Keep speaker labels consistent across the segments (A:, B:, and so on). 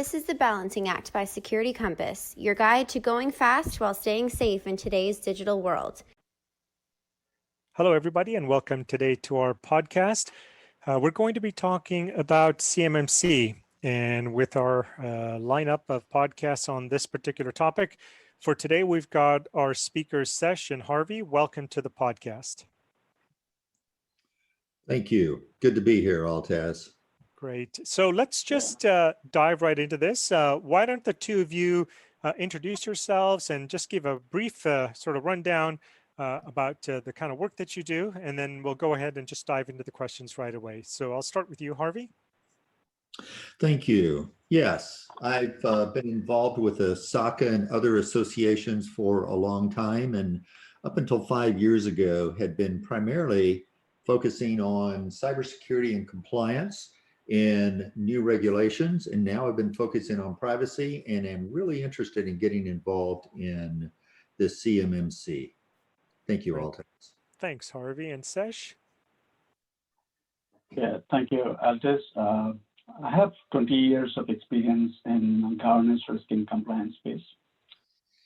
A: This is the Balancing Act by Security Compass, your guide to going fast while staying safe in today's digital world.
B: Hello, everybody, and welcome today to our podcast. We're going to be talking about CMMC, and with our lineup of podcasts on this particular topic, for today we've got our speakers, Sesh and Harvey. Welcome to the podcast.
C: Thank you. Good to be here, Altaz.
B: Great. So let's just dive right into this. Why don't the two of you introduce yourselves and just give a brief sort of rundown about the kind of work that you do, and then we'll go ahead and just dive into the questions right away. So I'll start with you, Harvey.
C: Thank you. Yes, I've been involved with the SACA and other associations for a long time, and up until 5 years ago had been primarily focusing on cybersecurity and compliance in new regulations, and now I've been focusing on privacy, and am really interested in getting involved in the CMMC. Thank you, Altaz.
B: Thanks, Harvey. And Sesh?
D: Yeah, thank you, Altaz. I have 20 years of experience in governance, risk, and compliance space,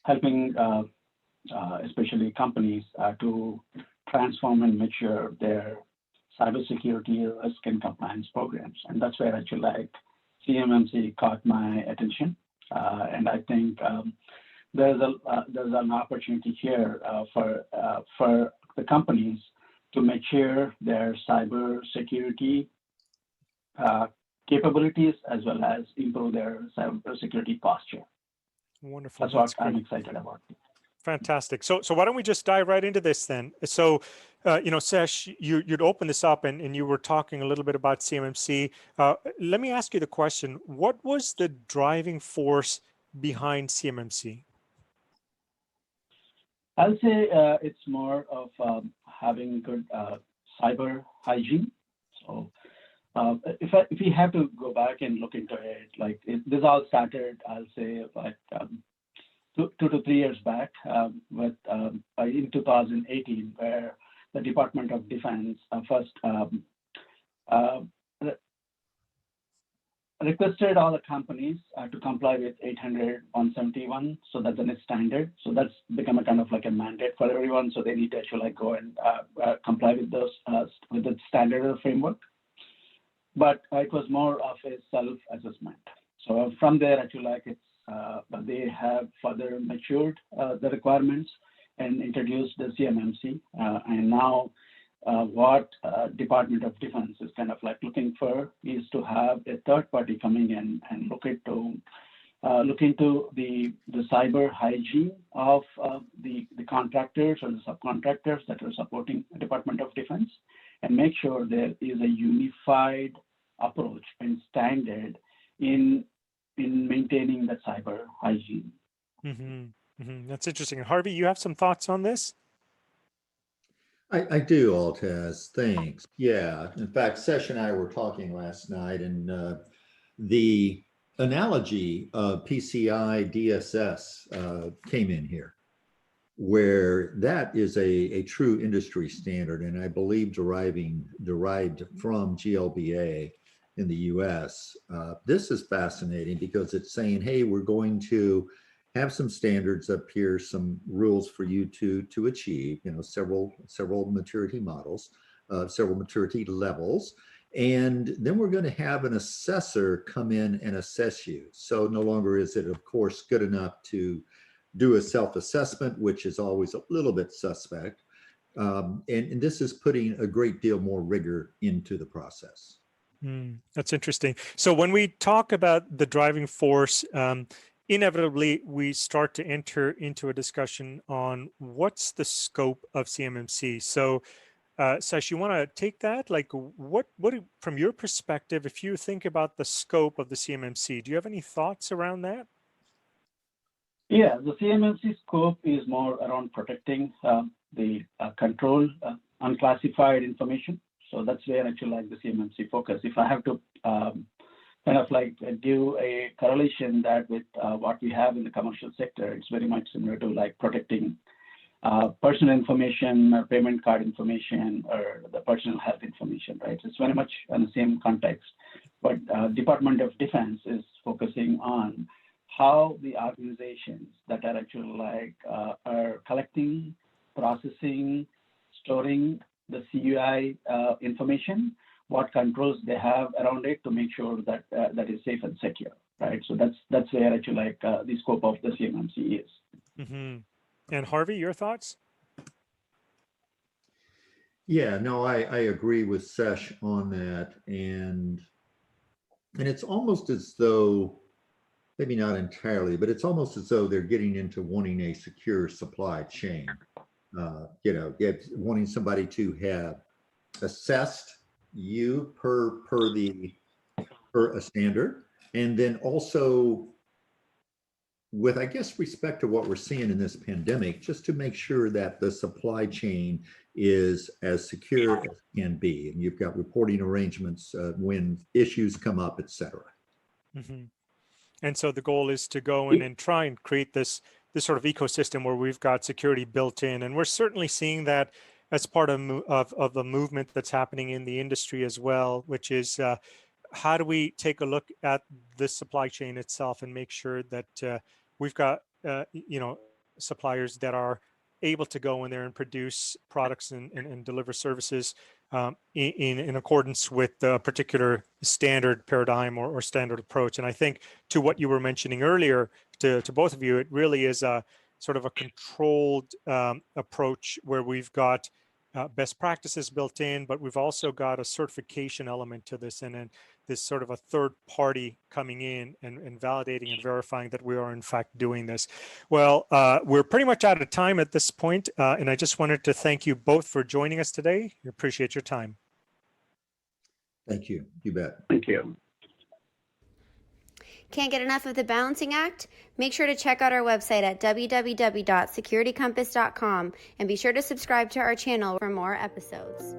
D: helping especially companies to transform and mature their cybersecurity, risk, and compliance programs. And that's where actually like CMMC caught my attention. And I think there's an opportunity here for the companies to mature their cybersecurity capabilities as well as improve their cybersecurity posture.
B: Wonderful.
D: That's what I'm excited about.
B: Fantastic. So why don't we just dive right into this then? So, Sesh, you'd open this up and you were talking a little bit about CMMC. Let me ask you the question, what was the driving force behind CMMC?
D: I'll say it's more of having good cyber hygiene. So if we have to go back and look into it, this all started, I'll say, like 2 to 3 years back with in 2018, where the Department of Defense first requested all the companies to comply with 800-171, so that's a standard. So that's become a kind of like a mandate for everyone. So they need to actually go and comply with those with the standard framework. But it was more of a self-assessment. So from there, actually, they have further matured the requirements and introduced the CMMC. And now what Department of Defense is kind of like looking for is to have a third party coming in and look into the cyber hygiene of the contractors or the subcontractors that are supporting the Department of Defense, and make sure there is a unified approach and standard in maintaining that cyber hygiene.
B: Mm-hmm. Mm-hmm. That's interesting. And Harvey, you have some thoughts on this?
C: I do, Altaz. Thanks. Yeah. In fact, Sesh and I were talking last night, and the analogy of PCI DSS came in here, where that is a true industry standard, and I believe derived from GLBA in the US. This is fascinating because it's saying, hey, we're going to have some standards up here, some rules for you to achieve, several maturity models, several maturity levels. And then we're going to have an assessor come in and assess you. So no longer is it, of course, good enough to do a self-assessment, which is always a little bit suspect. And this is putting a great deal more rigor into the process.
B: That's interesting. So when we talk about the driving force, inevitably we start to enter into a discussion on what's the scope of CMMC. So Sesh, you want to take that? Like what from your perspective, if you think about the scope of the CMMC, do you have any thoughts around that?
D: Yeah, the CMMC scope is more around protecting the control unclassified information. So that's where actually like the CMMC focus. If I have to kind of like do a correlation that with what we have in the commercial sector, it's very much similar to like protecting personal information, or payment card information, or the personal health information, right? It's very much in the same context. But Department of Defense is focusing focusing on how the organizations that are actually are collecting, processing, storing the CUI information, what controls they have around it to make sure that that is safe and secure, right? So that's where actually the scope of the CMMC is.
B: Mm-hmm. And Harvey, your thoughts?
C: Yeah, no, I agree with Sesh on that. And it's almost as though, maybe not entirely, but it's almost as though they're getting into wanting a secure supply chain. Wanting somebody to have assessed you per a standard, and then also with, I guess, respect to what we're seeing in this pandemic, just to make sure that the supply chain is as secure as can be, and you've got reporting arrangements when issues come up, et cetera.
B: Mm-hmm. And so the goal is to go in and try and create this sort of ecosystem where we've got security built in, and we're certainly seeing that as part of the movement that's happening in the industry as well, which is how do we take a look at the supply chain itself and make sure that we've got suppliers that are able to go in there and produce products and deliver services in accordance with the particular standard paradigm or standard approach. And I think to what you were mentioning earlier, to both of you, it really is a sort of a controlled approach where we've got best practices built in, but we've also got a certification element to this, and then this sort of a third party coming in and validating and verifying that we are in fact doing this. Well, we're pretty much out of time at this point, and I just wanted to thank you both for joining us today. I appreciate your time.
C: Thank you. You bet.
D: Thank you.
A: Can't get enough of the balancing act? Make sure to check out our website at www.securitycompass.com and be sure to subscribe to our channel for more episodes.